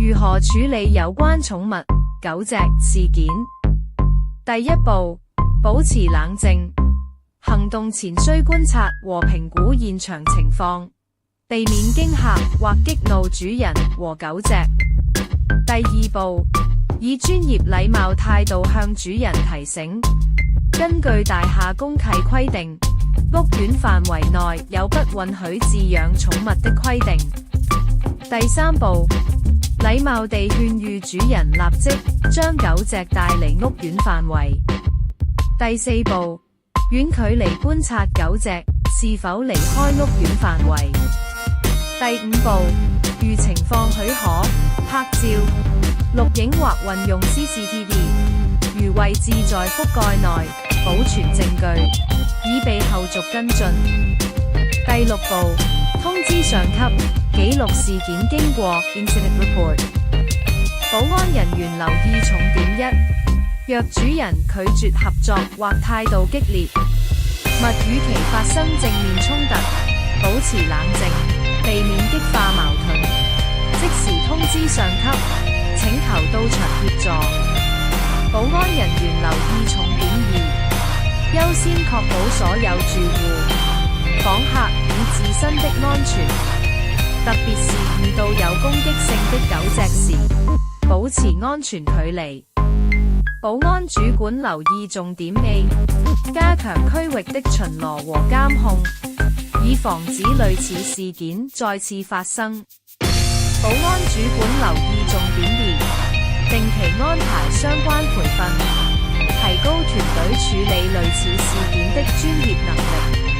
如何處理有關寵物狗隻事件？第一步，保持冷靜，行動前需觀察和評估現場情況，避免驚嚇或激怒主人和狗隻。第二步，以專業禮貌態度向主人提醒，根據大廈公契規定，屋苑範圍內有不允許飼養寵物的規定。第三步，禮貌地勸喻主人立即將狗隻帶離屋苑範圍。第四步，遠距離觀察狗隻是否離開屋苑範圍。第五步，如情況許可，拍照、錄影或運用 CCTV， 如位置在覆蓋內，保存證據，以備後續跟進。第六步，通知上級，記錄事件經過 Incident Report。保安人員留意重點一：若主人拒絕合作或態度激烈，勿與其發生正面衝突，保持冷靜，避免激化矛盾，即時通知上級，請求到場協助。保安人員留意重點二：優先確保所有住戶、訪客與自身的安全，特別是遇到有攻擊性的狗隻時，保持安全距離。保安主管留意重點 A， 加強區域的巡邏和監控，以防止類似事件再次發生。保安主管留意重點B，定期安排相關培訓，提高團隊處理類似事件的專業能力。